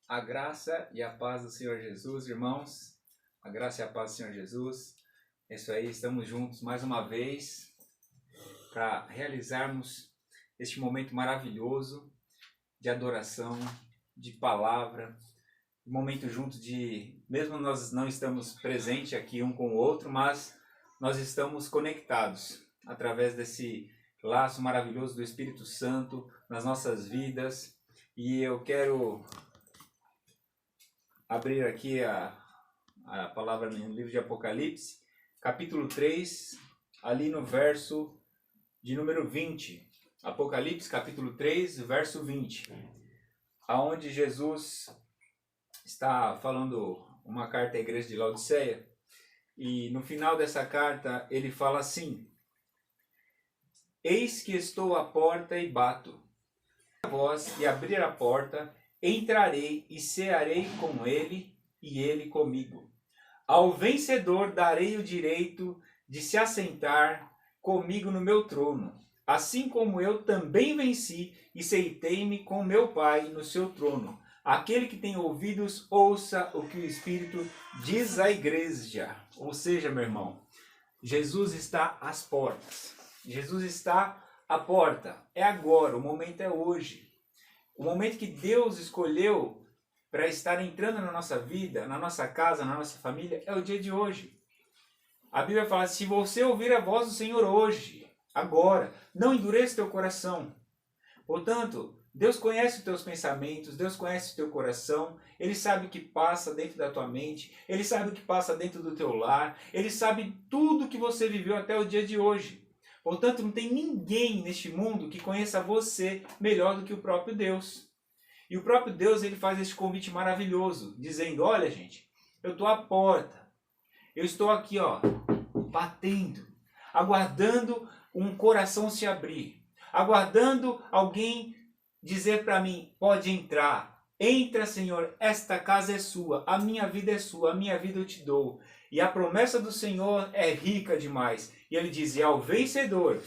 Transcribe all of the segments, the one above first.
A graça e a paz do Senhor Jesus, irmãos. A graça e a paz do Senhor Jesus. É isso aí, estamos juntos mais uma vez para realizarmos este momento maravilhoso de adoração, de palavra, um momento junto de, mesmo nós não estamos presentes aqui um com o outro, mas nós estamos conectados através desse laço maravilhoso do Espírito Santo nas nossas vidas. E eu quero abrir aqui a palavra no livro de Apocalipse, capítulo 3, ali no verso de número 20. Apocalipse, capítulo 3, verso 20. Aonde Jesus está falando uma carta à igreja de Laodiceia. E no final dessa carta ele fala assim: Eis que estou à porta e bato. A voz e abrir a porta, entrarei e cearei com ele e ele comigo. Ao vencedor darei o direito de se assentar comigo no meu trono, assim como eu também venci e sentei-me com meu Pai no seu trono. Aquele que tem ouvidos, ouça o que o Espírito diz à igreja. Ou seja, meu irmão, Jesus está às portas. Jesus está à porta. É agora, o momento é hoje. O momento que Deus escolheu para estar entrando na nossa vida, na nossa casa, na nossa família, é o dia de hoje. A Bíblia fala: se você ouvir a voz do Senhor hoje, agora, não endureça teu coração. Portanto, Deus conhece os teus pensamentos, Deus conhece o teu coração, Ele sabe o que passa dentro da tua mente, Ele sabe o que passa dentro do teu lar, Ele sabe tudo que você viveu até o dia de hoje. Portanto, não tem ninguém neste mundo que conheça você melhor do que o próprio Deus. E o próprio Deus, ele faz esse convite maravilhoso, dizendo: olha, gente, eu estou à porta, eu estou aqui, batendo, aguardando um coração se abrir, aguardando alguém dizer para mim: pode entrar, entra, Senhor, esta casa é sua, a minha vida é sua, a minha vida eu te dou. E a promessa do Senhor é rica demais. E ele diz: ao vencedor,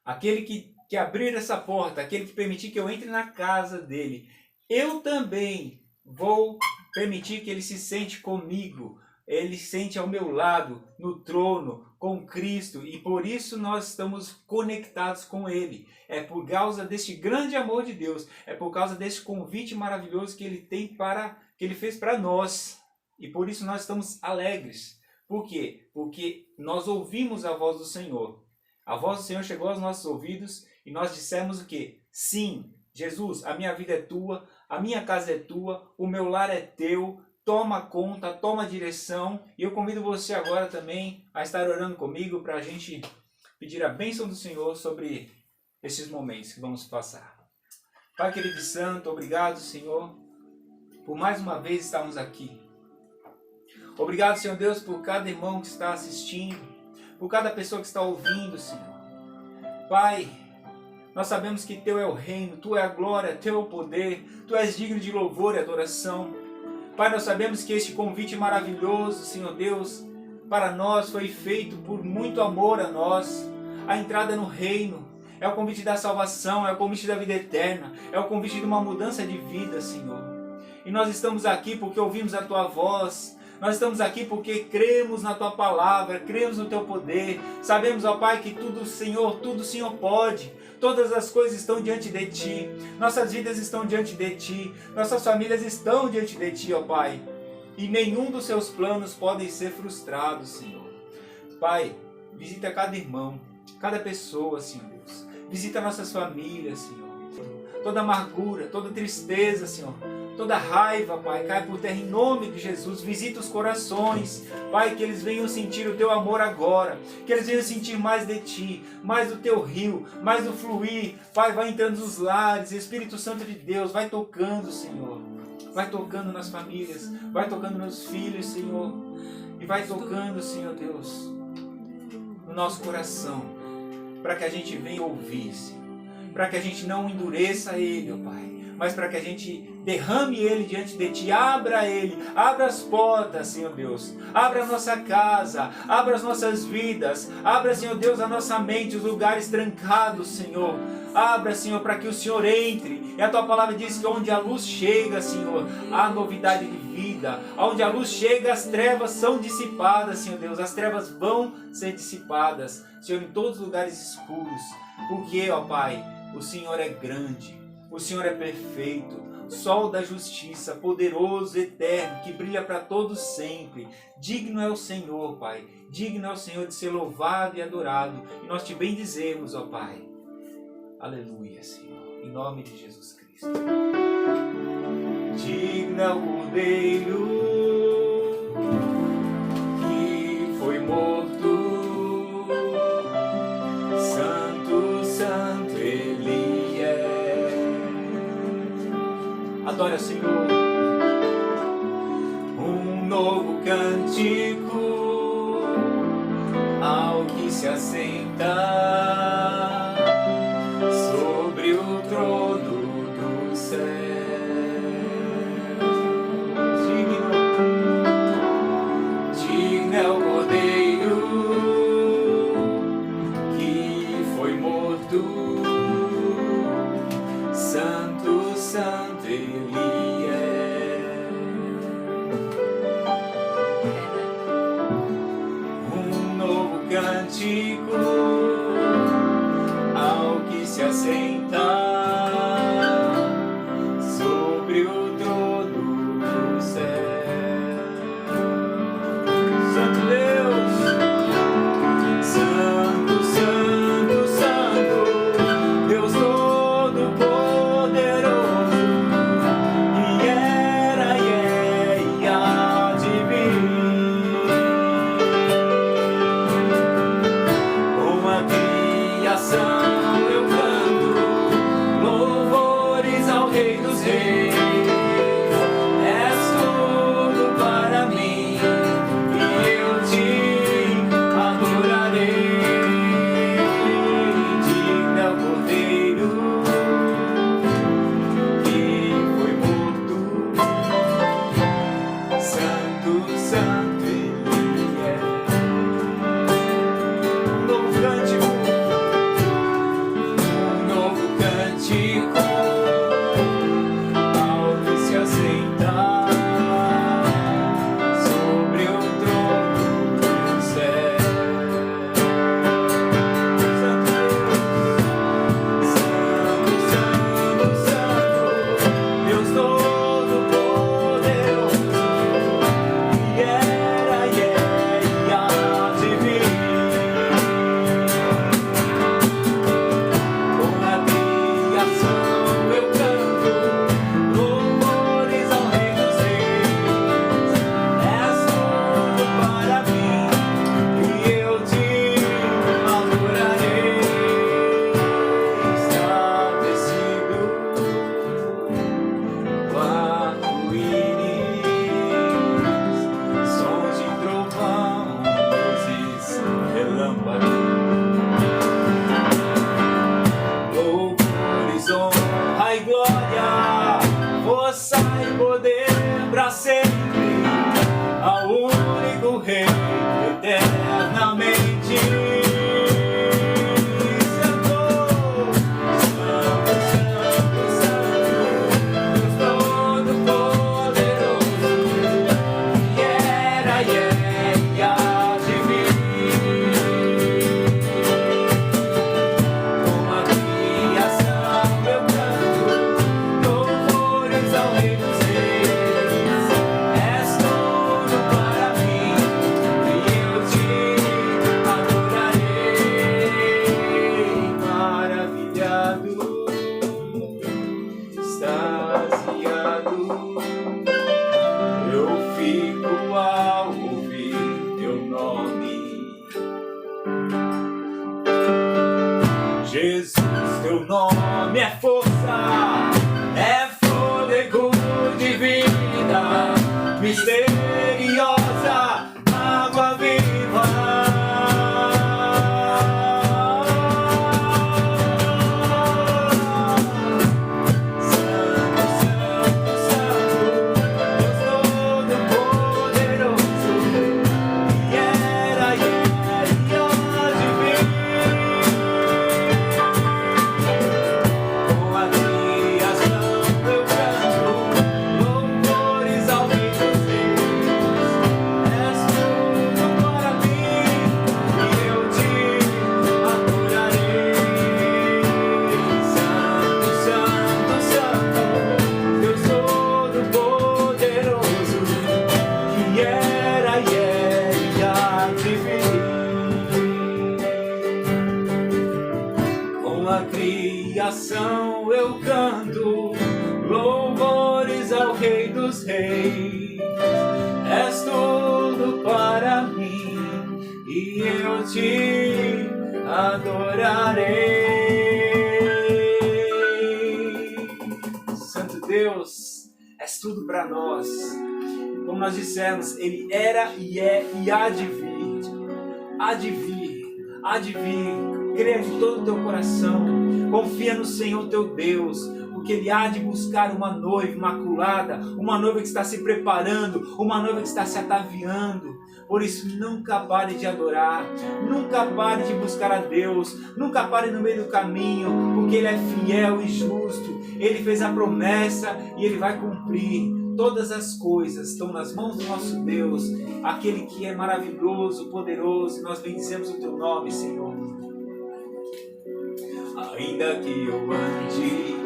aquele que abrir essa porta, aquele que permitir que eu entre na casa dele, eu também vou permitir que ele se sente comigo, ele se sente ao meu lado, no trono, com Cristo, e por isso nós estamos conectados com ele. É por causa deste grande amor de Deus, é por causa desse convite maravilhoso que ele fez para nós. E por isso nós estamos alegres. Por quê? Porque nós ouvimos a voz do Senhor. A voz do Senhor chegou aos nossos ouvidos e nós dissemos o quê? Sim, Jesus, a minha vida é tua, a minha casa é tua, o meu lar é teu, toma conta, toma direção. E eu convido você agora também a estar orando comigo para a gente pedir a bênção do Senhor sobre esses momentos que vamos passar. Pai querido e santo, obrigado, Senhor, por mais uma vez estarmos aqui. Obrigado, Senhor Deus, por cada irmão que está assistindo, por cada pessoa que está ouvindo, Senhor. Pai, nós sabemos que Teu é o reino, Tu é a glória, Teu é o poder, Tu és digno de louvor e adoração. Pai, nós sabemos que este convite maravilhoso, Senhor Deus, para nós foi feito por muito amor a nós. A entrada no reino é o convite da salvação, é o convite da vida eterna, é o convite de uma mudança de vida, Senhor. E nós estamos aqui porque ouvimos a Tua voz. Nós estamos aqui porque cremos na Tua palavra, cremos no Teu poder. Sabemos, ó Pai, que tudo o Senhor pode. Todas as coisas estão diante de Ti. Nossas vidas estão diante de Ti. Nossas famílias estão diante de Ti, ó Pai. E nenhum dos Seus planos podem ser frustrados, Senhor. Pai, visita cada irmão, cada pessoa, Senhor Deus. Visita nossas famílias, Senhor. Toda amargura, toda tristeza, Senhor. Toda raiva, Pai, cai por terra em nome de Jesus. Visita os corações, Pai, que eles venham sentir o Teu amor agora. Que eles venham sentir mais de Ti, mais do Teu rio, mais do fluir. Pai, vai entrando nos lares, Espírito Santo de Deus, vai tocando, Senhor. Vai tocando nas famílias, vai tocando nos filhos, Senhor. E vai tocando, Senhor Deus, no nosso coração, para que a gente venha ouvir, Senhor. para que a gente não endureça ele, ó Pai, mas para que a gente derrame ele diante de Ti, abra ele, abra as portas, Senhor Deus, abra a nossa casa, abra as nossas vidas, abra, Senhor Deus, a nossa mente, os lugares trancados, Senhor, abra, Senhor, para que o Senhor entre, e a Tua palavra diz que onde a luz chega, Senhor, há novidade de vida, onde a luz chega, as trevas são dissipadas, Senhor Deus, as trevas vão ser dissipadas, Senhor, em todos os lugares escuros, porque, ó Pai, o Senhor é grande, o Senhor é perfeito, sol da justiça, poderoso, eterno, que brilha para todos sempre. Digno é o Senhor, Pai. Digno é o Senhor de ser louvado e adorado. E nós te bendizemos, ó Pai. Aleluia, Senhor. Em nome de Jesus Cristo. Digno é o Cordeiro que foi morto. Santo, santo Ele é. Adore ao Senhor. Um novo cântico ao que se assenta sobre o trono do céu. Digno é o Cordeiro que foi morto. Santo, santo Ele é. Um novo cântico ao que se assenta sobre o trono do céu. Santo Deus, Santo, Santo, Santo, Deus Todo-Poderoso, que era e é e há de vir. Com a criação eu canto louvores ao Rei dos Reis. És tudo para mim e eu te adorarei. Digno é o Cordeiro que foi morto. Santo, santo Ele é. Um novo cântico ao que se assenta sobre o trono do céu. Santo Deus, Santo, Santo, Santo, Deus Todo-Poderoso, que era e é e há de vir. Com a criação eu canto louvores ao Rei dos Reis. És tudo para mim e eu te adorarei. Está tecido o arco-íris, sons de trovão, luzes, relâmpagos. Louvores, honra e glória, força e poder para sempre ao único Rei eternamente. Santo, Santo, Santo, Santo, Deus Todo-Poderoso, que era e é e há de vir. Com a criação eu canto louvores ao Rei dos dos reis, és tudo para mim, e eu te adorarei. Santo Deus, és tudo para nós. Como nós dissemos, Ele era e é e há de vir. Há de vir, há de vir. Creia de todo o teu coração. Confia no Senhor teu Deus, porque Ele há de buscar uma noiva imaculada, uma noiva que está se preparando, uma noiva que está se ataviando. Por isso, nunca pare de adorar, nunca pare de buscar a Deus, nunca pare no meio do caminho, porque Ele é fiel e justo. Ele fez a promessa e Ele vai cumprir. Todas as coisas estão nas mãos do nosso Deus, aquele que é maravilhoso, poderoso, e nós bendizemos o teu nome, Senhor. Ainda que eu ande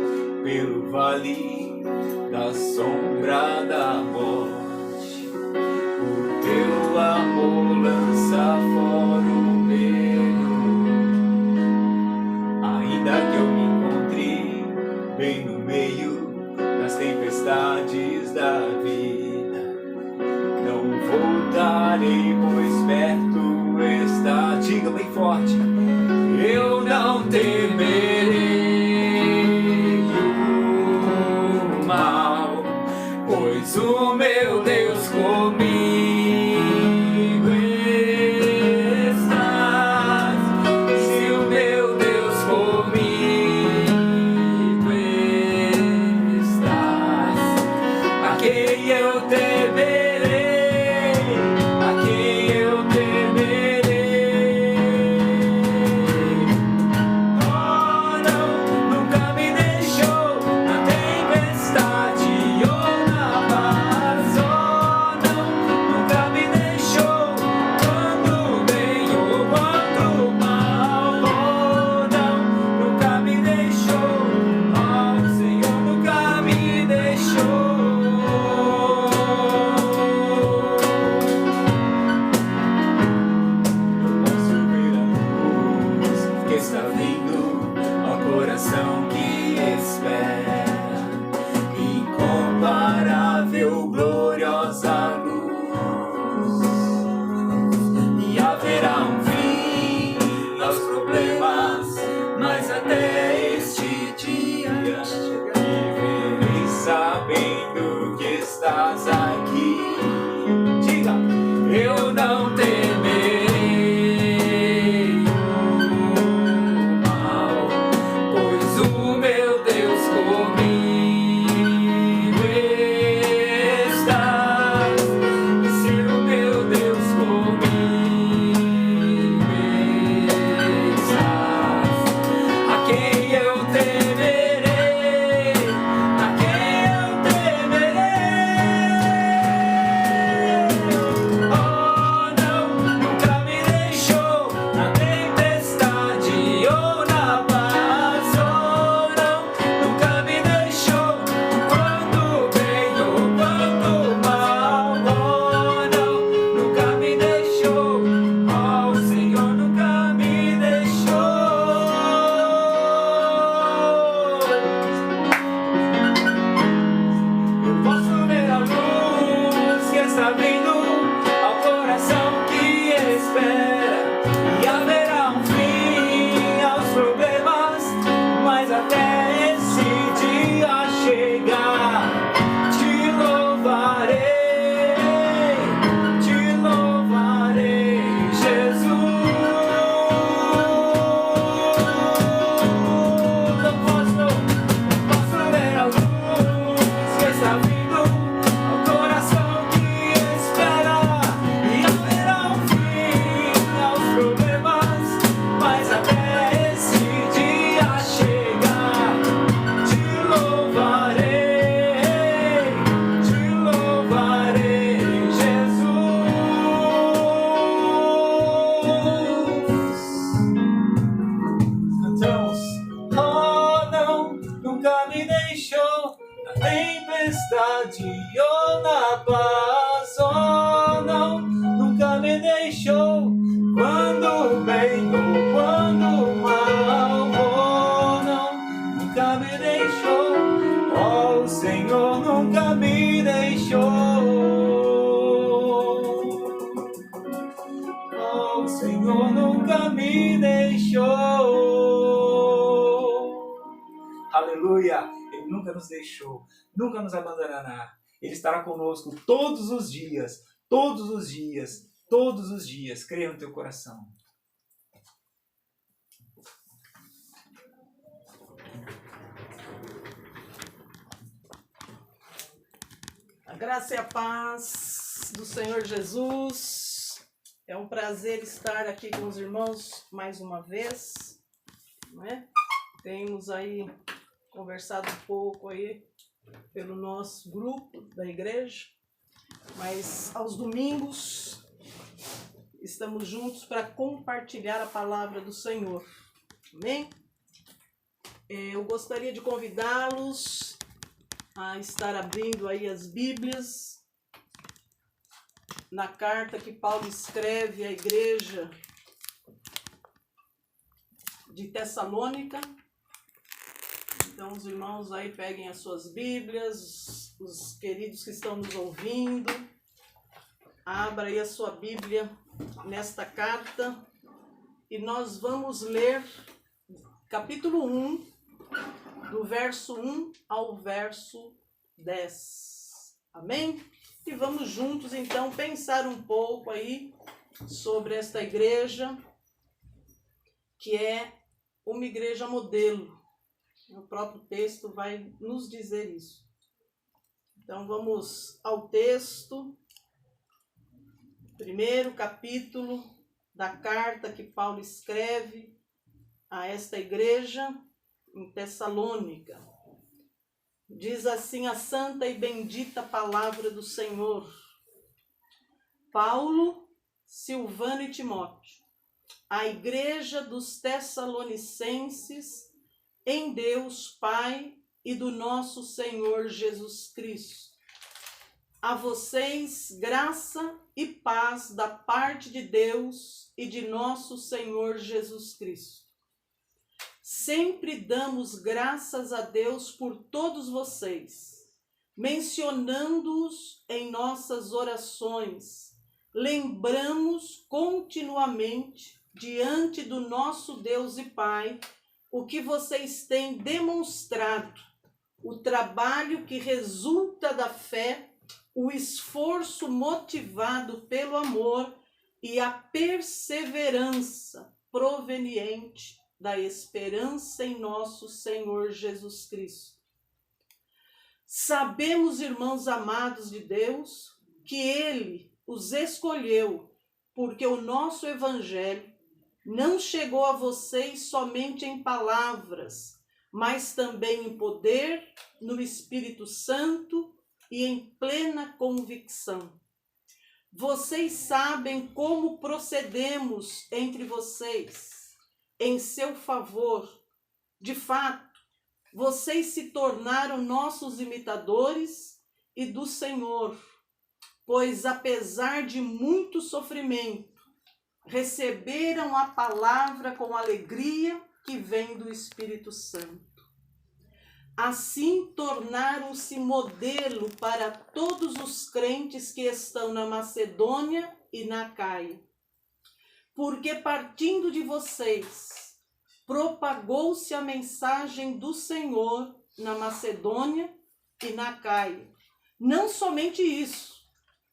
pelo vale da sombra da morte, o teu amor lança fora o medo. Ainda que eu me encontre bem no meio das tempestades da vida, não voltarei, pois perto está. Diga bem forte: eu não temerei o mal, pois o meu Deus comigo estás. Se o meu Deus comigo estás, a quem eu temerei, a quem eu temerei. Sabendo que estás aqui, diga: eu não temerei o mal, pois o meu Deus comigo estás. E se o meu Deus comigo estás, a quem eu temerei, a quem eu temerei. Oh, não, nunca me deixou na tempestade ou na paz. Oh, não, nunca me deixou quando bem ou quando mal. Oh, não, nunca me deixou. Oh, o Senhor nunca me deixou. Eu posso ver a luz que está vindo ao coração que espera, e haverá um fim aos problemas, mas até esse dia chegar, te louvarei, Jesus. Eu posso ver a luz que está vindo ao coração que espera, e haverá um fim aos problemas, mas até esse dia chegar, te louvarei, Jesus. Cantamos: oh, não, nunca me deixou na tempestade ou na paz. Oh, não, nunca me deixou quando bem ou quando mal. Oh, não, nunca me deixou. Oh, o Senhor nunca me deixou. nos deixou, nunca nos abandonará. Ele estará conosco todos os dias, todos os dias, todos os dias. Creia no teu coração. A graça e a paz do Senhor Jesus. É um prazer estar aqui com os irmãos mais uma vez, né? Temos aí conversado um pouco aí pelo nosso grupo da igreja, mas aos domingos estamos juntos para compartilhar a palavra do Senhor. Amém? Eu gostaria de convidá-los a estar abrindo aí as Bíblias na carta que Paulo escreve à igreja de Tessalônica. Então os irmãos aí peguem as suas Bíblias, os queridos que estão nos ouvindo, abra aí a sua Bíblia nesta carta e nós vamos ler capítulo 1, do verso 1 ao verso 10. Amém? E vamos juntos então pensar um pouco aí sobre esta igreja, que é uma igreja modelo. O próprio texto vai nos dizer isso. Então vamos ao texto, primeiro capítulo da carta que Paulo escreve a esta igreja em Tessalônica. Diz assim a santa e bendita palavra do Senhor. Paulo, Silvano e Timóteo, a igreja dos Tessalonicenses, em Deus Pai e do nosso Senhor Jesus Cristo. A vocês graça e paz da parte de Deus e de nosso Senhor Jesus Cristo. Sempre damos graças a Deus por todos vocês, mencionando-os em nossas orações. Lembramos continuamente diante do nosso Deus e Pai o que vocês têm demonstrado, o trabalho que resulta da fé, o esforço motivado pelo amor e a perseverança proveniente da esperança em nosso Senhor Jesus Cristo. Sabemos, irmãos amados de Deus, que Ele os escolheu, porque o nosso Evangelho não chegou a vocês somente em palavras, mas também em poder, no Espírito Santo e em plena convicção. Vocês sabem como procedemos entre vocês, em seu favor. De fato, vocês se tornaram nossos imitadores e do Senhor, pois apesar de muito sofrimento, receberam a palavra com alegria que vem do Espírito Santo. Assim tornaram-se modelo para todos os crentes que estão na Macedônia e na Acaia. Porque partindo de vocês, propagou-se a mensagem do Senhor na Macedônia e na Acaia. Não somente isso,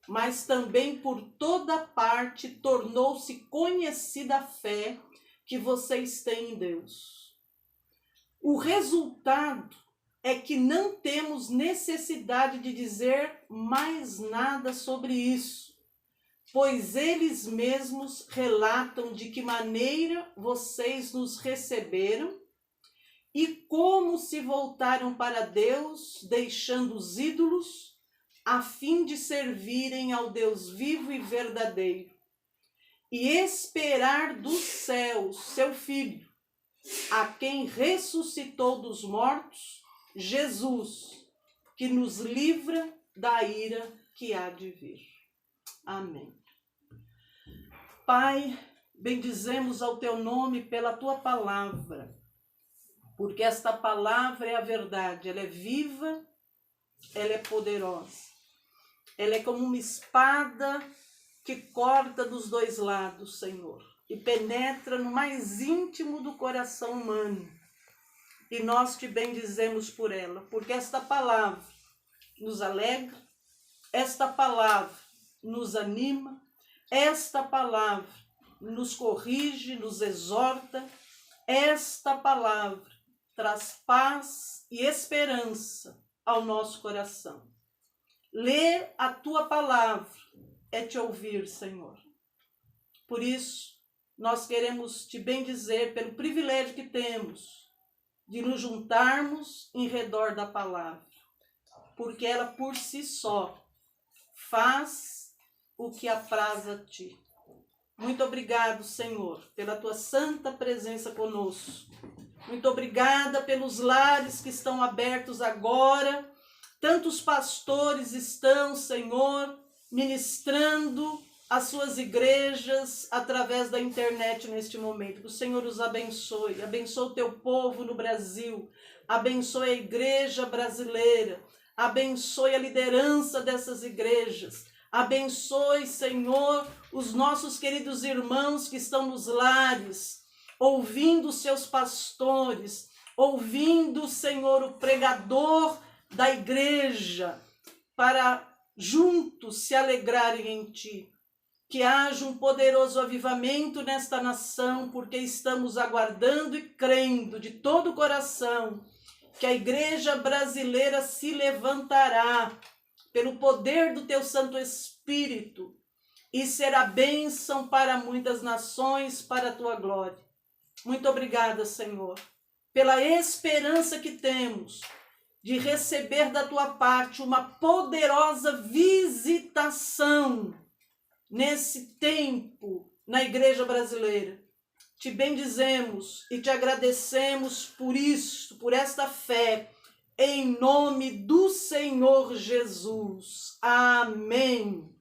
mas também por toda parte tornou-se conhecida a fé que vocês têm em Deus. O resultado é que não temos necessidade de dizer mais nada sobre isso, pois eles mesmos relatam de que maneira vocês nos receberam e como se voltaram para Deus, deixando os ídolos, a fim de servirem ao Deus vivo e verdadeiro, e esperar do céu seu Filho, a quem ressuscitou dos mortos, Jesus, que nos livra da ira que há de vir. Amém. Pai, bendizemos ao teu nome pela tua palavra, porque esta palavra é a verdade, ela é viva, ela é poderosa. Ela é como uma espada que corta dos dois lados, Senhor, e penetra no mais íntimo do coração humano e nós te bendizemos por ela, porque esta palavra nos alegra, esta palavra nos anima, esta palavra nos corrige, nos exorta, esta palavra traz paz e esperança ao nosso coração. Ler a tua palavra é te ouvir, Senhor. Por isso, nós queremos te bendizer pelo privilégio que temos de nos juntarmos em redor da palavra, porque ela por si só faz o que apraz a ti. Muito obrigado, Senhor, pela tua santa presença conosco. Muito obrigada pelos lares que estão abertos agora. Tantos pastores estão, Senhor, ministrando as suas igrejas através da internet neste momento. Que o Senhor os abençoe. Abençoe o teu povo no Brasil. Abençoe a igreja brasileira. Abençoe a liderança dessas igrejas. Abençoe, Senhor, os nossos queridos irmãos que estão nos lares, ouvindo os seus pastores, ouvindo, Senhor, o pregador da igreja, para juntos se alegrarem em ti. Que haja um poderoso avivamento nesta nação, porque estamos aguardando e crendo de todo o coração que a igreja brasileira se levantará pelo poder do teu Santo Espírito e será bênção para muitas nações, para a tua glória. Muito obrigada, Senhor, pela esperança que temos de receber da tua parte uma poderosa visitação nesse tempo na igreja brasileira. Te bendizemos e te agradecemos por isso, por esta fé, em nome do Senhor Jesus. Amém.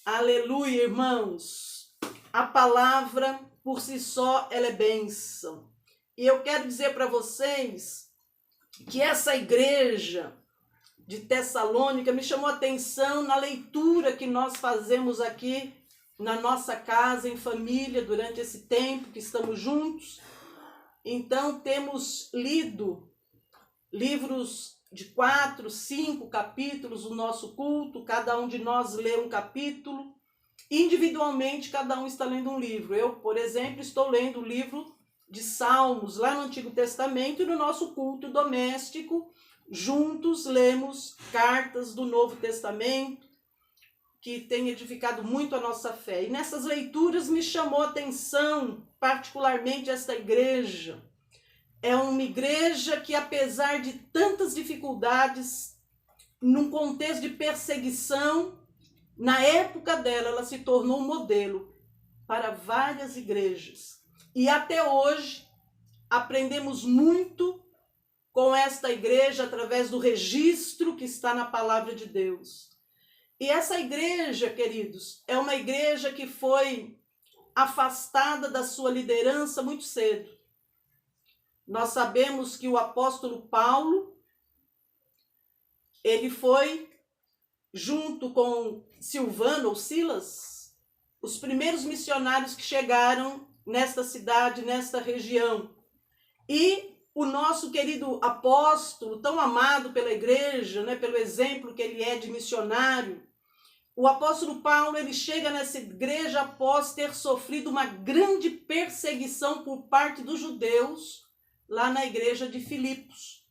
Aleluia, irmãos. A palavra, por si só, ela é bênção. E eu quero dizer para vocês que essa igreja de Tessalônica me chamou a atenção na leitura que nós fazemos aqui na nossa casa, em família, durante esse tempo que estamos juntos. Então, temos lido livros de 4, 5 capítulos do nosso culto, cada um de nós lê um capítulo. Individualmente, cada um está lendo um livro. Eu, por exemplo, estou lendo o livro de Salmos, lá no Antigo Testamento, e no nosso culto doméstico, juntos lemos cartas do Novo Testamento, que tem edificado muito a nossa fé. E nessas leituras me chamou a atenção, particularmente, esta igreja. É uma igreja que, apesar de tantas dificuldades, num contexto de perseguição, na época dela, ela se tornou um modelo para várias igrejas. E até hoje, aprendemos muito com esta igreja através do registro que está na palavra de Deus. E essa igreja, queridos, é uma igreja que foi afastada da sua liderança muito cedo. Nós sabemos que o apóstolo Paulo, ele foi, junto com Silvano ou Silas, os primeiros missionários que chegaram nesta cidade, nesta região. E o nosso querido apóstolo, tão amado pela igreja, né, pelo exemplo que ele é de missionário, o apóstolo Paulo, ele chega nessa igreja após ter sofrido uma grande perseguição por parte dos judeus, lá na igreja de Filipos.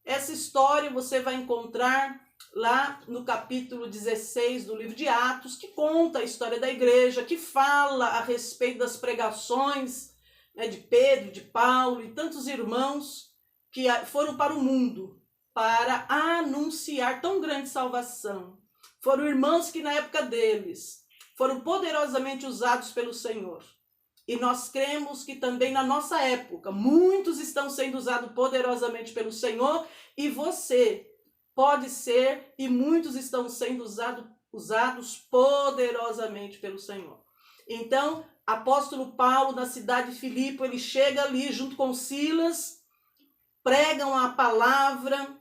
Essa história você vai encontrar lá no capítulo 16 do livro de Atos, que conta a história da igreja, que fala a respeito das pregações, né, de Pedro, de Paulo e tantos irmãos que foram para o mundo para anunciar tão grande salvação. Foram irmãos que na época deles foram poderosamente usados pelo Senhor. E nós cremos que também na nossa época, muitos estão sendo usados poderosamente pelo Senhor, e você pode ser, e muitos estão sendo usados poderosamente pelo Senhor. Então, apóstolo Paulo, na cidade de Filipe, ele chega ali junto com Silas, pregam a palavra,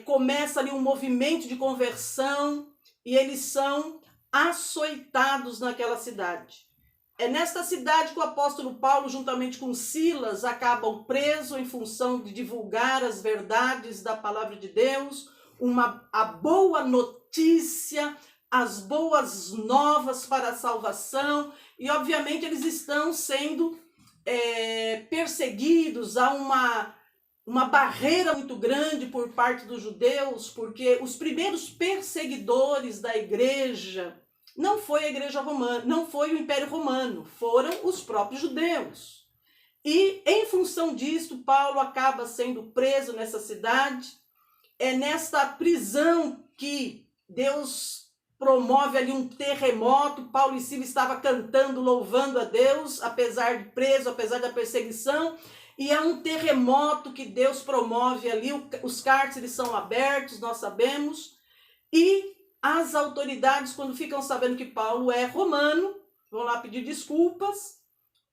começa ali um movimento de conversão, e eles são açoitados naquela cidade. É nesta cidade que o apóstolo Paulo, juntamente com Silas, acabam presos em função de divulgar as verdades da palavra de Deus, a boa notícia, as boas novas para a salvação, e obviamente eles estão sendo perseguidos, há uma barreira muito grande por parte dos judeus, porque os primeiros perseguidores da igreja não foi a igreja romana, não foi o Império Romano, foram os próprios judeus. E em função disto, Paulo acaba sendo preso nessa cidade. É nesta prisão que Deus promove ali um terremoto. Paulo e Silas estavam cantando, louvando a Deus, apesar de preso, apesar da perseguição. E é um terremoto que Deus promove ali, os cárceres são abertos, nós sabemos. E as autoridades, quando ficam sabendo que Paulo é romano, vão lá pedir desculpas,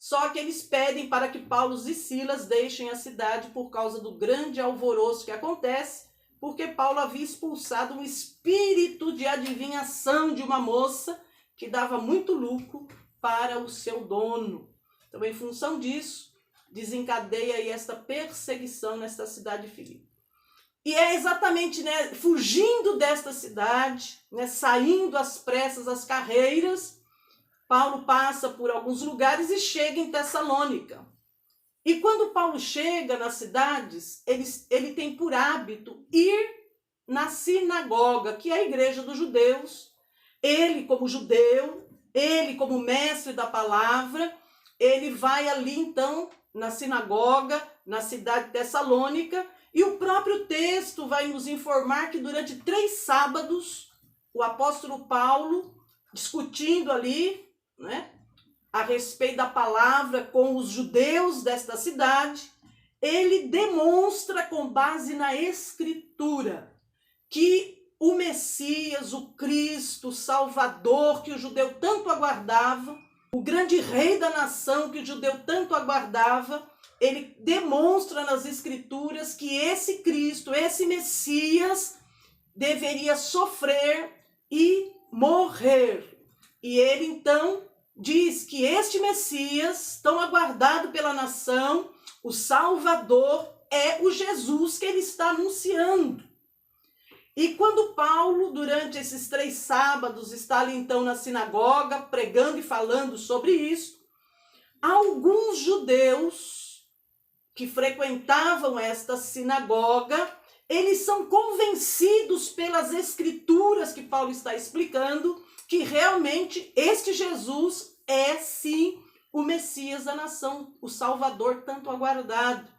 só que eles pedem para que Paulo e Silas deixem a cidade por causa do grande alvoroço que acontece, porque Paulo havia expulsado um espírito de adivinhação de uma moça que dava muito lucro para o seu dono. Então, em função disso, desencadeia aí esta perseguição nesta cidade de Filipe. E é exatamente, fugindo desta cidade, saindo às pressas, às carreiras, Paulo passa por alguns lugares e chega em Tessalônica. E quando Paulo chega nas cidades, ele tem por hábito ir na sinagoga, que é a igreja dos judeus. Ele como judeu, ele como mestre da palavra, ele vai ali então na sinagoga, na cidade de Tessalônica. E o próprio texto vai nos informar que durante 3 sábados, o apóstolo Paulo, discutindo ali, a respeito da palavra com os judeus desta cidade, ele demonstra com base na Escritura que o Messias, o Cristo, o Salvador, que o judeu tanto aguardava, o grande rei da nação que o judeu tanto aguardava, ele demonstra nas Escrituras que esse Cristo, esse Messias, deveria sofrer e morrer. E ele então diz que este Messias, tão aguardado pela nação, o Salvador, é o Jesus que ele está anunciando. E quando Paulo, durante esses 3 sábados, está ali então na sinagoga, pregando e falando sobre isso, alguns judeus que frequentavam esta sinagoga, eles são convencidos pelas Escrituras que Paulo está explicando, que realmente este Jesus é sim o Messias da nação, o Salvador tanto aguardado.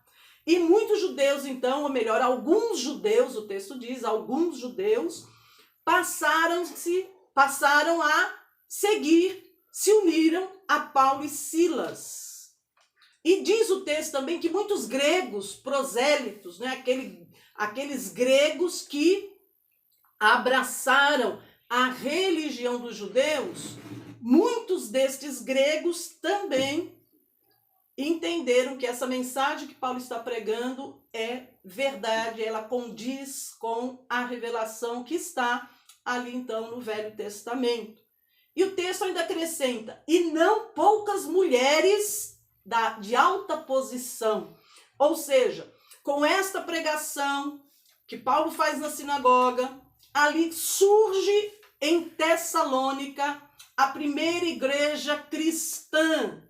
E muitos judeus então, ou melhor, alguns judeus, o texto diz, alguns judeus passaram a seguir, se uniram a Paulo e Silas. E diz o texto também que muitos gregos prosélitos, aqueles gregos que abraçaram a religião dos judeus, muitos destes gregos também entenderam que essa mensagem que Paulo está pregando é verdade, ela condiz com a revelação que está ali então no Velho Testamento. E o texto ainda acrescenta, e não poucas mulheres de alta posição. Ou seja, com esta pregação que Paulo faz na sinagoga, ali surge em Tessalônica a primeira igreja cristã.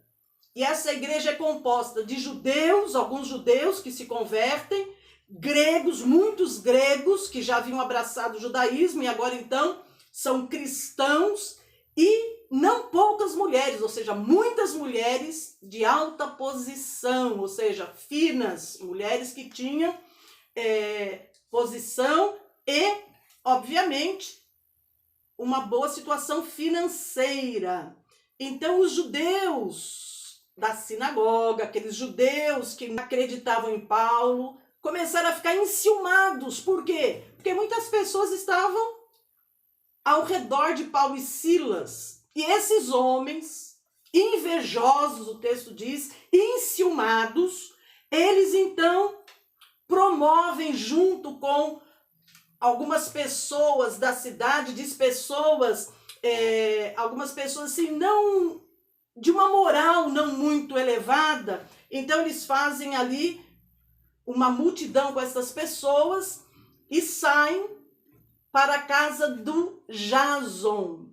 E essa igreja é composta de judeus, alguns judeus que se convertem, gregos, muitos gregos que já haviam abraçado o judaísmo e agora então são cristãos, e não poucas mulheres, ou seja, muitas mulheres de alta posição, ou seja, finas, mulheres que tinham posição e, obviamente, uma boa situação financeira. Então, os judeus da sinagoga, aqueles judeus que não acreditavam em Paulo, começaram a ficar enciumados. Por quê? Porque muitas pessoas estavam ao redor de Paulo e Silas. E esses homens, invejosos, o texto diz, enciumados, eles então promovem junto com algumas pessoas da cidade, diz pessoas, algumas pessoas assim, de uma moral não muito elevada. Então eles fazem ali uma multidão com essas pessoas e saem para a casa do Jason,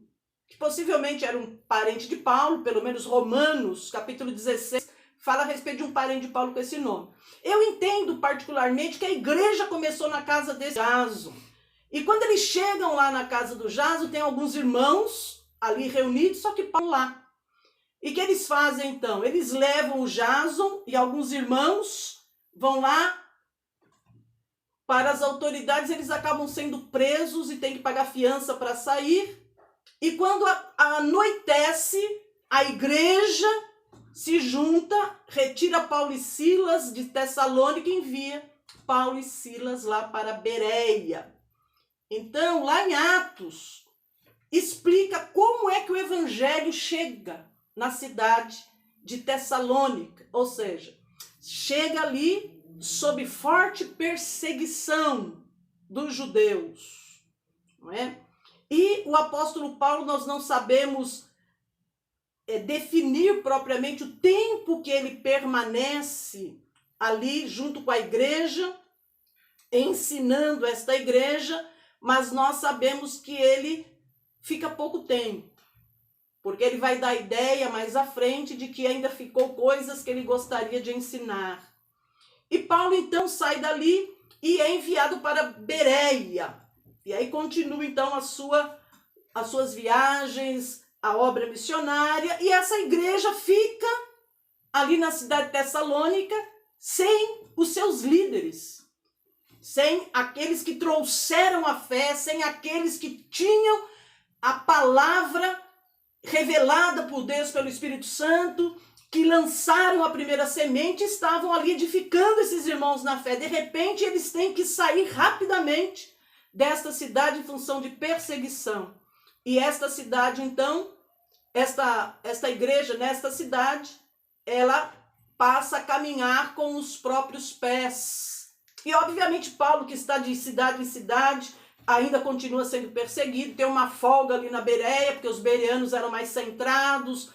que possivelmente era um parente de Paulo, pelo menos Romanos, capítulo 16, fala a respeito de um parente de Paulo com esse nome. Eu entendo particularmente que a igreja começou na casa desse Jason. E quando eles chegam lá na casa do Jason, tem alguns irmãos ali reunidos, só que Paulo lá. E o que eles fazem então? Eles levam o Jason e alguns irmãos vão lá para as autoridades, eles acabam sendo presos e têm que pagar fiança para sair. E quando anoitece, a igreja se junta, retira Paulo e Silas de Tessalônica e envia Paulo e Silas lá para Bereia. Então, lá em Atos, explica como é que o evangelho chega na cidade de Tessalônica. Ou seja, chega ali sob forte perseguição dos judeus. Não é? E o apóstolo Paulo, nós não sabemos definir propriamente o tempo que ele permanece ali junto com a igreja, ensinando esta igreja, mas nós sabemos que ele fica pouco tempo, porque ele vai dar ideia mais à frente de que ainda ficou coisas que ele gostaria de ensinar. E Paulo então sai dali e é enviado para Bereia. E aí continua então as suas viagens, a obra missionária, e essa igreja fica ali na cidade de Tessalônica sem os seus líderes, sem aqueles que trouxeram a fé, sem aqueles que tinham a palavra revelada por Deus pelo Espírito Santo, que lançaram a primeira semente, estavam ali edificando esses irmãos na fé. De repente, eles têm que sair rapidamente desta cidade em função de perseguição. E esta cidade, então, esta igreja nesta cidade, ela passa a caminhar com os próprios pés. E, obviamente, Paulo, que está de cidade em cidade, ainda continua sendo perseguido, tem uma folga ali na Bereia, porque os bereanos eram mais centrados,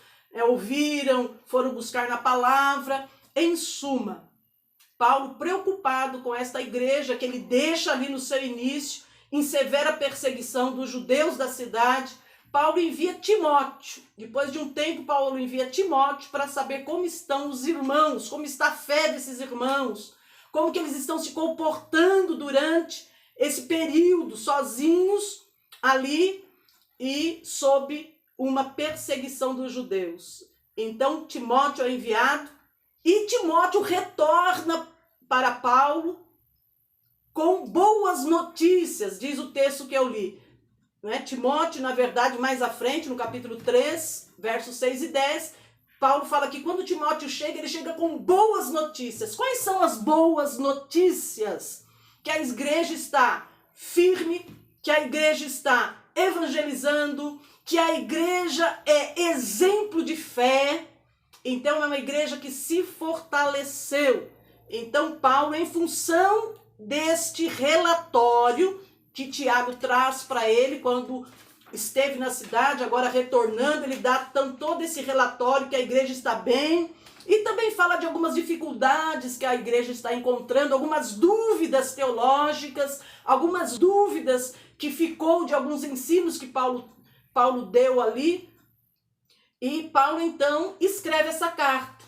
ouviram, foram buscar na palavra. Em suma, Paulo, preocupado com esta igreja que ele deixa ali no seu início, em severa perseguição dos judeus da cidade, Paulo envia Timóteo. Depois de um tempo, Paulo envia Timóteo para saber como estão os irmãos, como está a fé desses irmãos, como que eles estão se comportando durante esse período sozinhos ali e sob uma perseguição dos judeus. Então Timóteo é enviado e Timóteo retorna para Paulo com boas notícias, diz o texto que eu li. Timóteo, na verdade, mais à frente, no capítulo 3, versos 6 e 10, Paulo fala que quando Timóteo chega, ele chega com boas notícias. Quais são as boas notícias? Que a igreja está firme, que a igreja está evangelizando, que a igreja é exemplo de fé. Então é uma igreja que se fortaleceu. Então Paulo, em função deste relatório que Tiago traz para ele quando esteve na cidade, agora retornando, ele dá todo esse relatório que a igreja está bem, e também fala de algumas dificuldades que a igreja está encontrando, algumas dúvidas teológicas, algumas dúvidas que ficou de alguns ensinos que Paulo deu ali. E Paulo então escreve essa carta.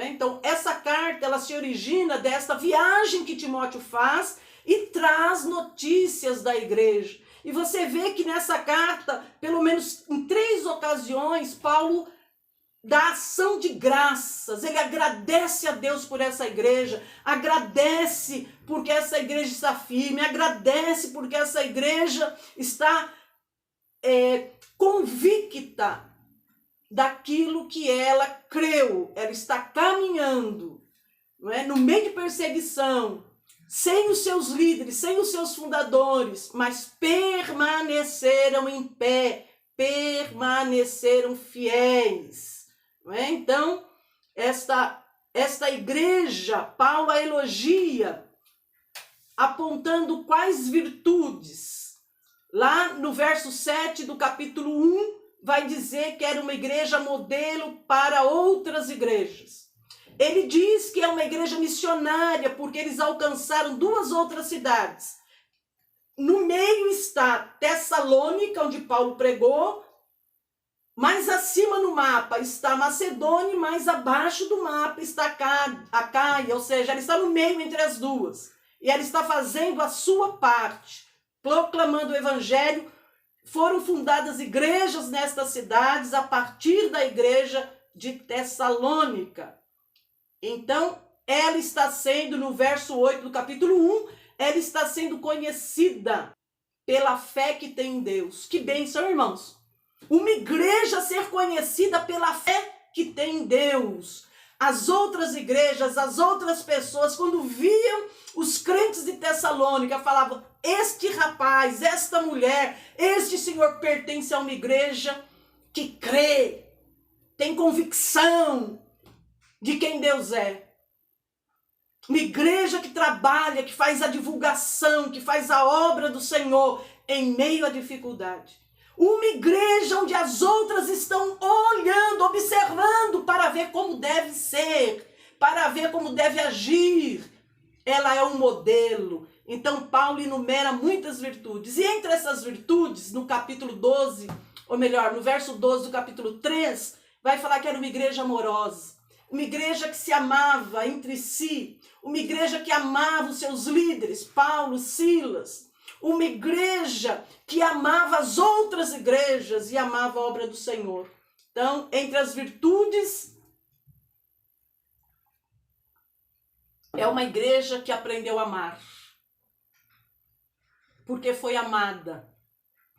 Então essa carta, ela se origina desta viagem que Timóteo faz e traz notícias da igreja. E você vê que nessa carta, pelo menos em 3 ocasiões, Paulo dá ação de graças. Ele agradece a Deus por essa igreja, agradece porque essa igreja está firme, agradece porque essa igreja está convicta daquilo que ela creu. Ela está caminhando, no meio de perseguição, sem os seus líderes, sem os seus fundadores, mas permaneceram em pé, permaneceram fiéis. Então, esta igreja, Paulo a elogia, apontando quais virtudes. Lá no verso 7 do capítulo 1, vai dizer que era uma igreja modelo para outras igrejas. Ele diz que é uma igreja missionária, porque eles alcançaram 2 outras cidades. No meio está Tessalônica, onde Paulo pregou. Mais acima no mapa está Macedônia, mais abaixo do mapa está Acaia, ou seja, ele está no meio entre as duas. E ele está fazendo a sua parte, proclamando o evangelho. Foram fundadas igrejas nestas cidades a partir da igreja de Tessalônica. Então, ela está sendo, no verso 8 do capítulo 1, ela está sendo conhecida pela fé que tem em Deus. Que bênção, irmãos! Uma igreja ser conhecida pela fé que tem em Deus. As outras igrejas, as outras pessoas, quando viam os crentes de Tessalônica, falavam: este rapaz, esta mulher, este senhor pertence a uma igreja que crê, tem convicção de quem Deus é. Uma igreja que trabalha, que faz a divulgação, que faz a obra do Senhor em meio à dificuldade. Uma igreja onde as outras estão olhando, observando para ver como deve ser, para ver como deve agir. Ela é um modelo. Então Paulo enumera muitas virtudes. E entre essas virtudes, no capítulo 12, ou melhor, no verso 12 do capítulo 3, vai falar que era uma igreja amorosa. Uma igreja que se amava entre si. Uma igreja que amava os seus líderes, Paulo, Silas. Uma igreja que amava as outras igrejas e amava a obra do Senhor. Então, entre as virtudes, é uma igreja que aprendeu a amar. Porque foi amada.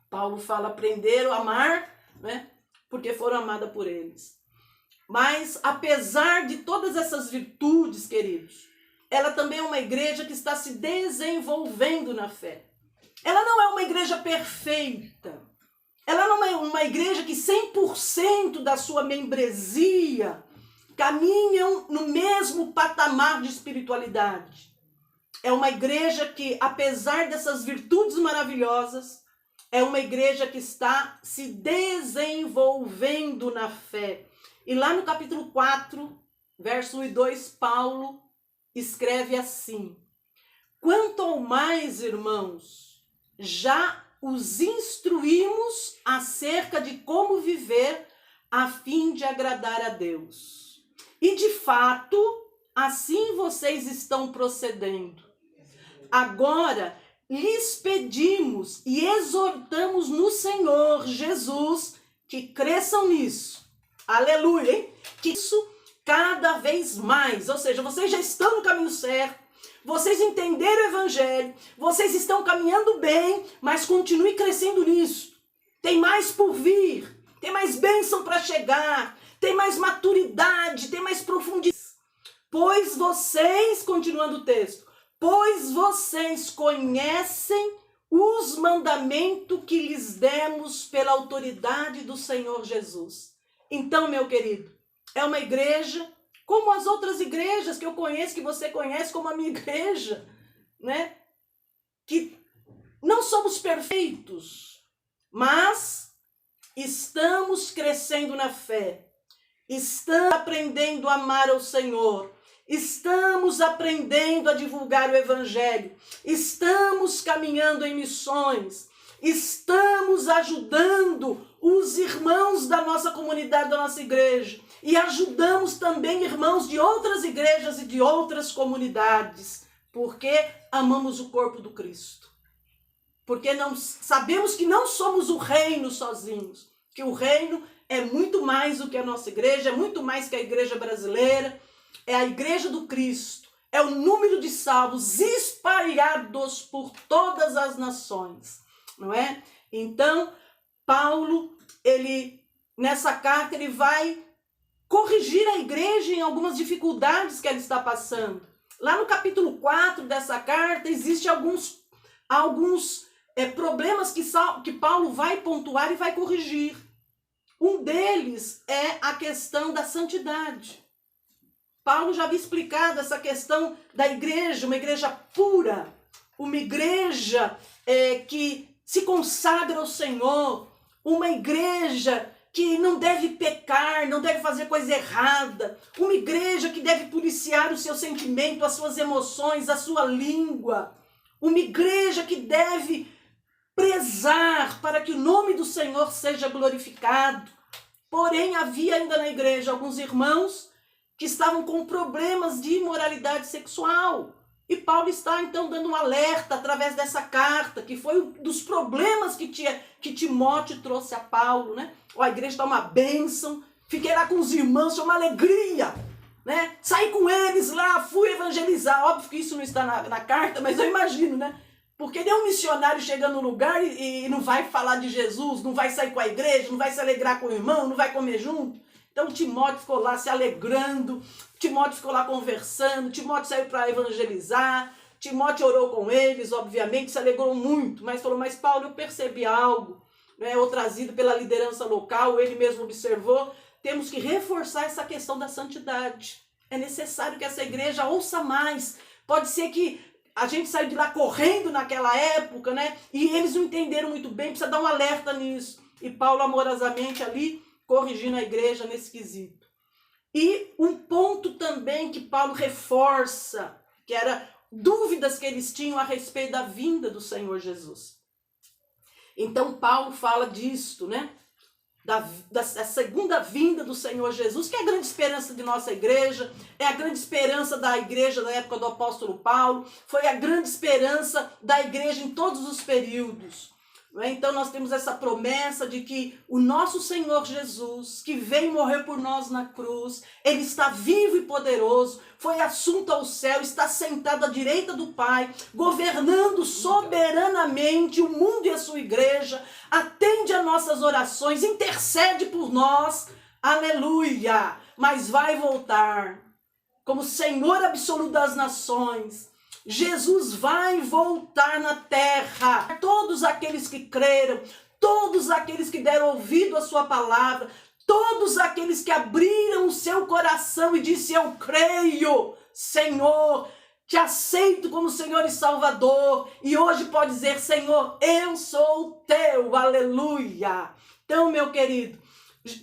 Paulo fala, aprenderam a amar, né? Porque foram amadas por eles. Mas, apesar de todas essas virtudes, queridos, ela também é uma igreja que está se desenvolvendo na fé. Ela não é uma igreja perfeita. Ela não é uma igreja que 100% da sua membresia caminham no mesmo patamar de espiritualidade. É uma igreja que, apesar dessas virtudes maravilhosas, é uma igreja que está se desenvolvendo na fé. E lá no capítulo 4, verso 1 e 2, Paulo escreve assim: quanto ao mais, irmãos, já os instruímos acerca de como viver a fim de agradar a Deus. E de fato, assim vocês estão procedendo. Agora, lhes pedimos e exortamos no Senhor Jesus que cresçam nisso. Aleluia, hein? Que isso cada vez mais. Ou seja, vocês já estão no caminho certo. Vocês entenderam o evangelho, vocês estão caminhando bem, mas continue crescendo nisso. Tem mais por vir, tem mais bênção para chegar, tem mais maturidade, tem mais profundidade. Pois vocês, continuando o texto, pois vocês conhecem os mandamentos que lhes demos pela autoridade do Senhor Jesus. Então, meu querido, é uma igreja como as outras igrejas que eu conheço, que você conhece como a minha igreja, né? Que não somos perfeitos, mas estamos crescendo na fé, estamos aprendendo a amar ao Senhor, estamos aprendendo a divulgar o evangelho, estamos caminhando em missões, estamos ajudando os irmãos da nossa comunidade, da nossa igreja, e ajudamos também irmãos de outras igrejas e de outras comunidades, porque amamos o corpo do Cristo. Porque não, sabemos que não somos o reino sozinhos, que o reino é muito mais do que a nossa igreja, é muito mais que a igreja brasileira, é a igreja do Cristo, é o número de salvos espalhados por todas as nações, não é? Então, Paulo, nessa carta, ele vai corrigir a igreja em algumas dificuldades que ela está passando. Lá no capítulo 4 dessa carta, existem alguns problemas que Paulo vai pontuar e vai corrigir. Um deles é a questão da santidade. Paulo já havia explicado essa questão da igreja, uma igreja pura, uma igreja que se consagra ao Senhor, uma igreja que não deve pecar, não deve fazer coisa errada, uma igreja que deve policiar o seu sentimento, as suas emoções, a sua língua, uma igreja que deve prezar para que o nome do Senhor seja glorificado. Porém, havia ainda na igreja alguns irmãos que estavam com problemas de imoralidade sexual. E Paulo está então dando um alerta através dessa carta, que foi um dos problemas que Timóteo trouxe a Paulo, né? A igreja está uma bênção, fiquei lá com os irmãos, foi uma alegria, né? Saí com eles lá, fui evangelizar. Óbvio que isso não está na carta, mas eu imagino, né? Porque nem um missionário chega no lugar e não vai falar de Jesus, não vai sair com a igreja, não vai se alegrar com o irmão, não vai comer junto. Então Timóteo ficou lá se alegrando, Timóteo ficou lá conversando, Timóteo saiu para evangelizar, Timóteo orou com eles, obviamente, se alegrou muito, mas falou, mas Paulo, eu percebi algo, né, ou trazido pela liderança local, ele mesmo observou, temos que reforçar essa questão da santidade. É necessário que essa igreja ouça mais. Pode ser que a gente saiu de lá correndo naquela época, né, e eles não entenderam muito bem, precisa dar um alerta nisso. E Paulo amorosamente ali, corrigindo a igreja nesse quesito. E um ponto também que Paulo reforça, que era dúvidas que eles tinham a respeito da vinda do Senhor Jesus. Então Paulo fala disto, né? Da segunda vinda do Senhor Jesus, que é a grande esperança de nossa igreja, é a grande esperança da igreja da época do apóstolo Paulo, foi a grande esperança da igreja em todos os períodos. Então nós temos essa promessa de que o nosso Senhor Jesus, que veio morrer por nós na cruz, ele está vivo e poderoso, foi assunto ao céu, está sentado à direita do Pai, governando soberanamente o mundo e a sua igreja, atende a nossas orações, intercede por nós, aleluia, mas vai voltar como Senhor absoluto das nações. Jesus vai voltar na terra. Todos aqueles que creram, todos aqueles que deram ouvido à sua palavra, todos aqueles que abriram o seu coração e disse, eu creio, Senhor, te aceito como Senhor e Salvador. E hoje pode dizer, Senhor, eu sou teu, aleluia. Então, meu querido,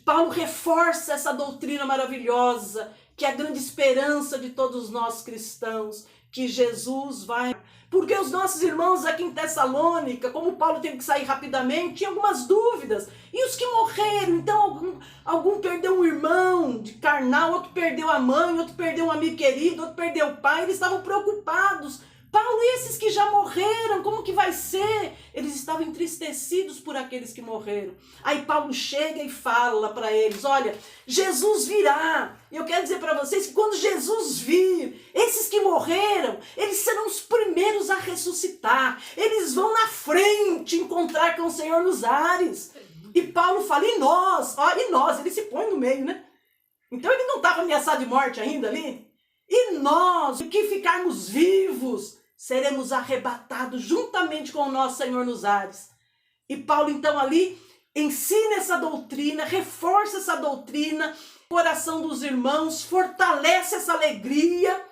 Paulo reforça essa doutrina maravilhosa, que é a grande esperança de todos nós cristãos, que Jesus vai... Porque os nossos irmãos aqui em Tessalônica, como Paulo teve que sair rapidamente, tinha algumas dúvidas. E os que morreram? Então, algum perdeu um irmão de carnal, outro perdeu a mãe, outro perdeu um amigo querido, outro perdeu o pai. Eles estavam preocupados. Paulo, e esses que já morreram, como que vai ser? Eles estavam entristecidos por aqueles que morreram. Aí Paulo chega e fala para eles, olha, Jesus virá. E eu quero dizer para vocês que quando Jesus vir, esses que morreram, eles serão os primeiros a ressuscitar. Eles vão na frente encontrar com o Senhor nos ares. E Paulo fala, e nós? E nós? Ele se põe no meio, né? Então ele não estava ameaçado de morte ainda ali? E nós, que ficarmos vivos, seremos arrebatados juntamente com o nosso Senhor nos ares. E Paulo então ali ensina essa doutrina, reforça essa doutrina, o coração dos irmãos, fortalece essa alegria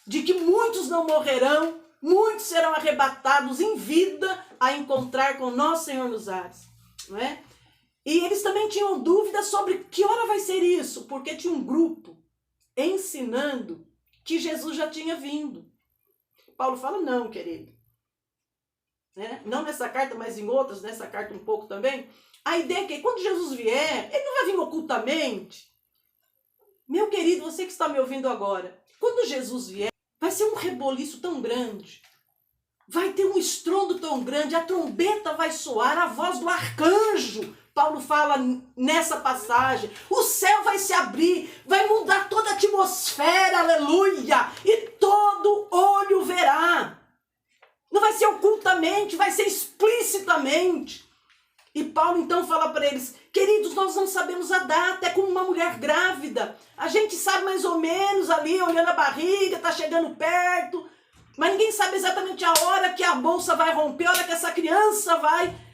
de que muitos não morrerão, muitos serão arrebatados em vida a encontrar com o nosso Senhor nos ares. Não é? E eles também tinham dúvidas sobre que hora vai ser isso, porque tinha um grupo ensinando que Jesus já tinha vindo. Paulo fala, não, querido. Né? Não nessa carta, mas em outras, nessa carta um pouco também. A ideia é que quando Jesus vier, ele não vai vir ocultamente. Meu querido, você que está me ouvindo agora, quando Jesus vier, vai ser um reboliço tão grande. Vai ter um estrondo tão grande, a trombeta vai soar, a voz do arcanjo. Paulo fala nessa passagem, o céu vai se abrir, vai mudar toda a atmosfera, aleluia, e todo olho verá. Não vai ser ocultamente, vai ser explicitamente. E Paulo então fala para eles, queridos, nós não sabemos a data, é como uma mulher grávida. A gente sabe mais ou menos ali, olhando a barriga, está chegando perto, mas ninguém sabe exatamente a hora que a bolsa vai romper, a hora que essa criança vai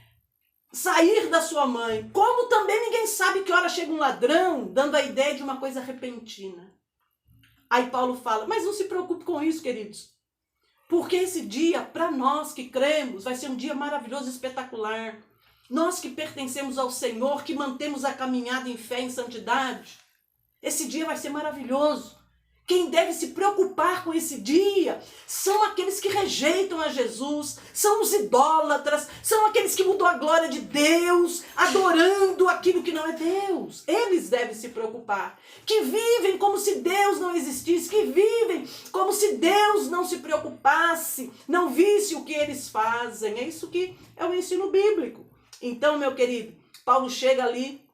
sair da sua mãe. Como também ninguém sabe que hora chega um ladrão, dando a ideia de uma coisa repentina. Aí Paulo fala, mas não se preocupe com isso, queridos. Porque esse dia, para nós que cremos, vai ser um dia maravilhoso, espetacular. nós que pertencemos ao Senhor, que mantemos a caminhada em fé e em santidade, esse dia vai ser maravilhoso. Quem deve se preocupar com esse dia são aqueles que rejeitam a Jesus, são os idólatras, são aqueles que mudam a glória de Deus, adorando aquilo que não é Deus. Eles devem se preocupar, que vivem como se Deus não existisse, que vivem como se Deus não se preocupasse, não visse o que eles fazem. É isso que é o ensino bíblico. Então, meu querido, Paulo chega ali,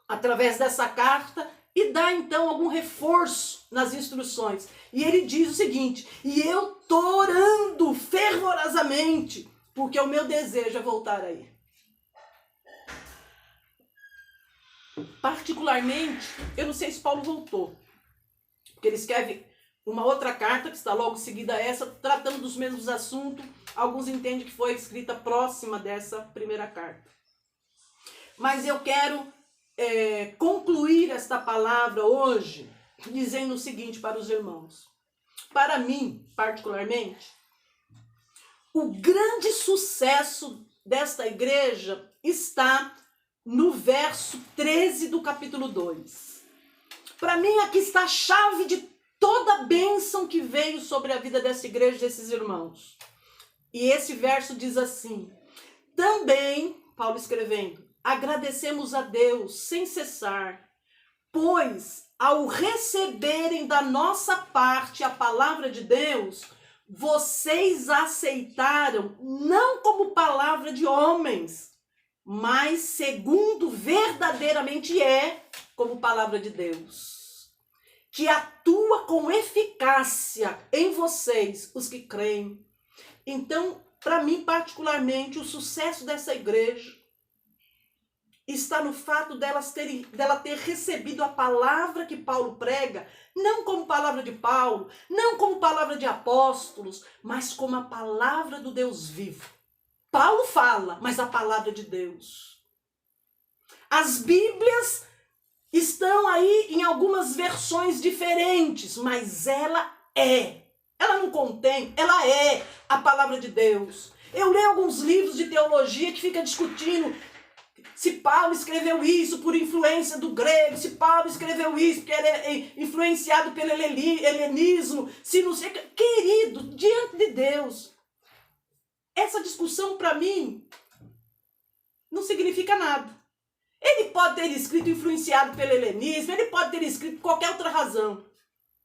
através dessa carta, e dá então algum reforço nas instruções. E ele diz o seguinte: e eu estou orando fervorosamente, porque o meu desejo é voltar aí. Particularmente, eu não sei se Paulo voltou, porque ele escreve uma outra carta, que está logo seguida a essa, tratando dos mesmos assuntos. Alguns entendem que foi escrita próxima dessa primeira carta. Mas eu quero concluir esta palavra hoje dizendo o seguinte para os irmãos. Para mim, particularmente, o grande sucesso desta igreja está no verso 13 do capítulo 2. Para mim, aqui está a chave de toda a bênção que veio sobre a vida dessa igreja, desses irmãos. E esse verso diz assim: também, Paulo escrevendo, agradecemos a Deus sem cessar, pois ao receberem da nossa parte a palavra de Deus, vocês aceitaram não como palavra de homens, mas segundo verdadeiramente é, como palavra de Deus, que atua com eficácia em vocês, os que creem. Então, para mim particularmente, o sucesso dessa igreja está no fato dela ter recebido a palavra que Paulo prega, não como palavra de Paulo, não como palavra de apóstolos, mas como a palavra do Deus vivo. Paulo fala, mas a palavra de Deus. As Bíblias estão aí em algumas versões diferentes, mas ela não contém, ela é a palavra de Deus. Eu leio alguns livros de teologia que ficam discutindo se Paulo escreveu isso por influência do grego, se Paulo escreveu isso porque ele é influenciado pelo helenismo, se não sei... Querido, diante de Deus, essa discussão para mim não significa nada. Ele pode ter escrito influenciado pelo helenismo, ele pode ter escrito por qualquer outra razão,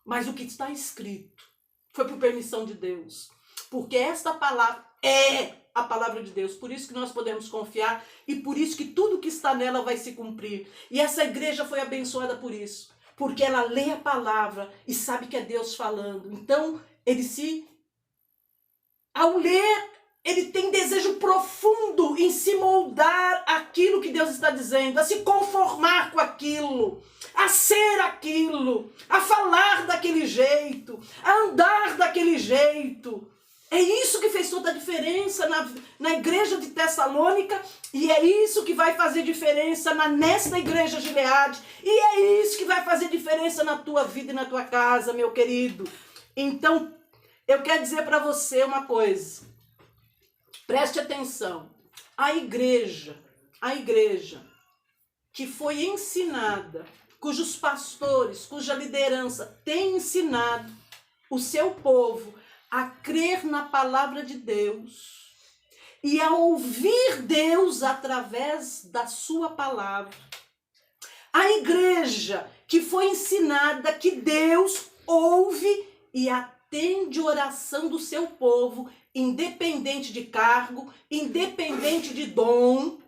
mas o que está escrito foi por permissão de Deus, porque esta palavra é a palavra de Deus, por isso que nós podemos confiar e por isso que tudo que está nela vai se cumprir. E essa igreja foi abençoada por isso, porque ela lê a palavra e sabe que é Deus falando. Então, ao ler, ele tem desejo profundo em se moldar aquilo que Deus está dizendo, a se conformar com aquilo, a ser aquilo, a falar daquele jeito, a andar daquele jeito. É isso que fez toda a diferença na igreja de Tessalônica, e é isso que vai fazer diferença nesta igreja Gileade, e é isso que vai fazer diferença na tua vida e na tua casa, meu querido. Então, eu quero dizer para você uma coisa, preste atenção, a igreja que foi ensinada, cujos pastores, cuja liderança tem ensinado o seu povo a crer na palavra de Deus e a ouvir Deus através da sua palavra. A igreja que foi ensinada que Deus ouve e atende a oração do seu povo, independente de cargo, independente de dom.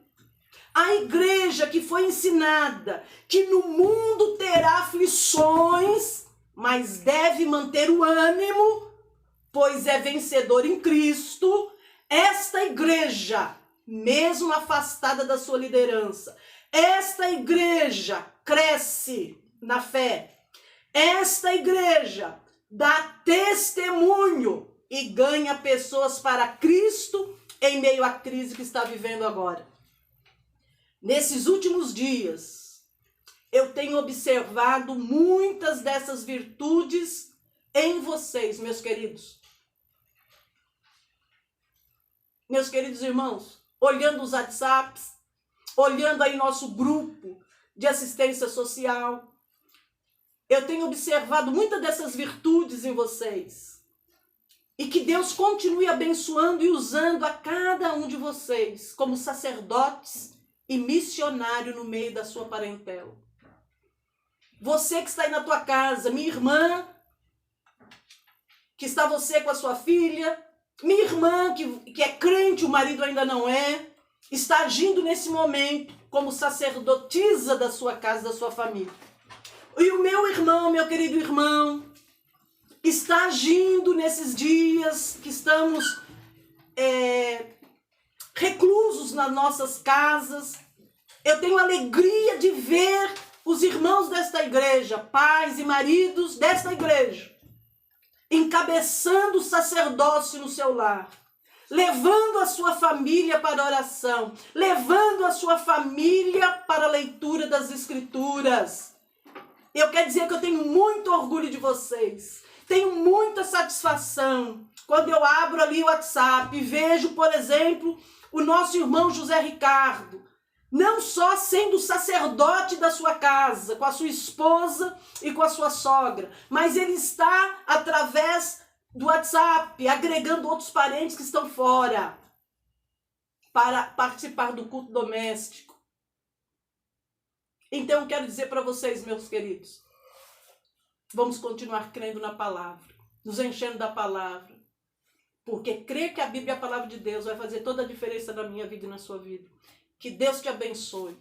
A igreja que foi ensinada que no mundo terá aflições, mas deve manter o ânimo, pois é vencedor em Cristo. Esta igreja, mesmo afastada da sua liderança, esta igreja cresce na fé. Esta igreja dá testemunho e ganha pessoas para Cristo em meio à crise que está vivendo agora. Nesses últimos dias, eu tenho observado muitas dessas virtudes em vocês, meus queridos. Meus queridos irmãos, olhando os WhatsApps, olhando aí nosso grupo de assistência social. Eu tenho observado muitas dessas virtudes em vocês. E que Deus continue abençoando e usando a cada um de vocês como sacerdotes e missionário no meio da sua parentela. Você que está aí na tua casa, minha irmã, que está você com a sua filha, minha irmã que é crente, o marido ainda não é, está agindo nesse momento como sacerdotisa da sua casa, da sua família. E o meu irmão, meu querido irmão, está agindo nesses dias que estamos reclusos nas nossas casas. Eu tenho alegria de ver os irmãos desta igreja, pais e maridos desta igreja, encabeçando o sacerdócio no seu lar, levando a sua família para a oração, levando a sua família para a leitura das Escrituras. Eu quero dizer que eu tenho muito orgulho de vocês, tenho muita satisfação quando eu abro ali o WhatsApp e vejo, por exemplo, o nosso irmão José Ricardo, não só sendo sacerdote da sua casa, com a sua esposa e com a sua sogra, mas ele está, através do WhatsApp, agregando outros parentes que estão fora, para participar do culto doméstico. Então, eu quero dizer para vocês, meus queridos, vamos continuar crendo na palavra, nos enchendo da palavra, porque crer que a Bíblia é a palavra de Deus vai fazer toda a diferença na minha vida e na sua vida. Que Deus te abençoe.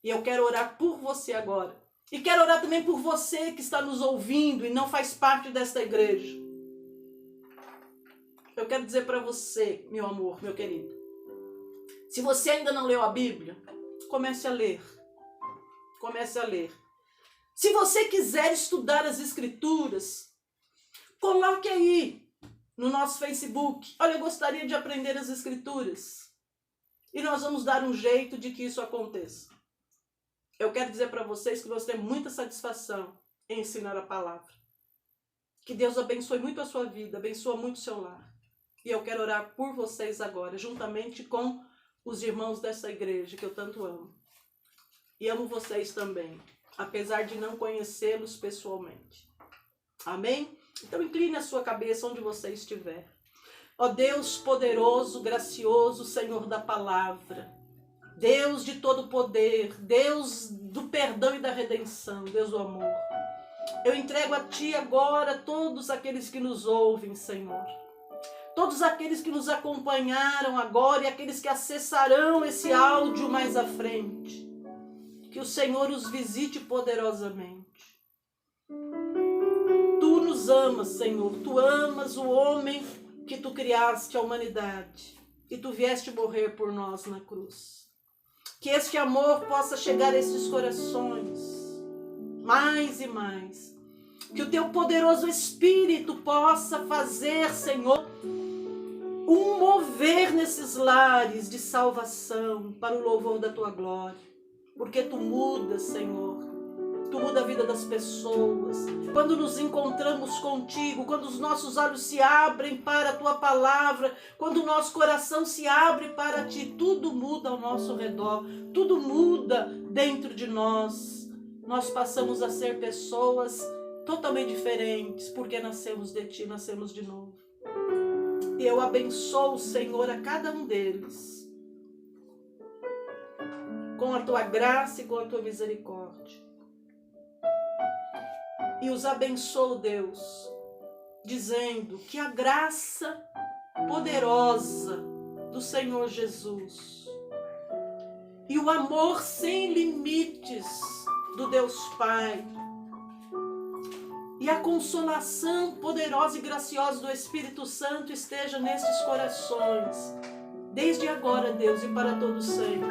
E eu quero orar por você agora. E quero orar também por você que está nos ouvindo e não faz parte desta igreja. Eu quero dizer para você, meu amor, meu querido, se você ainda não leu a Bíblia, comece a ler. Comece a ler. Se você quiser estudar as Escrituras, coloque aí no nosso Facebook. Olha, eu gostaria de aprender as Escrituras. E nós vamos dar um jeito de que isso aconteça. Eu quero dizer para vocês que nós temos muita satisfação em ensinar a palavra. Que Deus abençoe muito a sua vida, abençoa muito o seu lar. E eu quero orar por vocês agora, juntamente com os irmãos dessa igreja que eu tanto amo. E amo vocês também, apesar de não conhecê-los pessoalmente. Amém? Então incline a sua cabeça onde você estiver. Ó Deus poderoso, gracioso, Senhor da palavra, Deus de todo poder, Deus do perdão e da redenção, Deus do amor. Eu entrego a Ti agora todos aqueles que nos ouvem, Senhor. Todos aqueles que nos acompanharam agora e aqueles que acessarão esse áudio mais à frente. Que o Senhor os visite poderosamente. Tu nos amas, Senhor. Tu amas o homem que Tu criaste, a humanidade. E Tu vieste morrer por nós na cruz. Que este amor possa chegar a esses corações. Mais e mais. Que o Teu poderoso Espírito possa fazer, Senhor, um mover nesses lares de salvação para o louvor da Tua glória. Porque Tu mudas, Senhor. Tu muda a vida das pessoas. Quando nos encontramos contigo, quando os nossos olhos se abrem para a Tua palavra, quando o nosso coração se abre para Ti, tudo muda ao nosso redor, tudo muda dentro de nós. Nós passamos a ser pessoas totalmente diferentes, porque nascemos de Ti, nascemos de novo. E eu abençoo, Senhor, a cada um deles, com a Tua graça e com a Tua misericórdia. E os abençoo, Deus, dizendo que a graça poderosa do Senhor Jesus e o amor sem limites do Deus Pai e a consolação poderosa e graciosa do Espírito Santo esteja nesses corações, desde agora, Deus, e para todo sempre.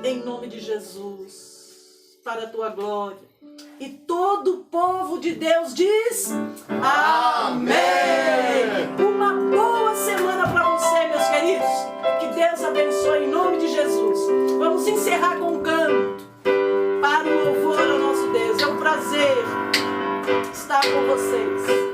Em nome de Jesus, para a Tua glória. E todo o povo de Deus diz amém. Uma boa semana para você, meus queridos. Que Deus abençoe em nome de Jesus. Vamos encerrar com um canto para o louvor ao nosso Deus. É um prazer estar com vocês.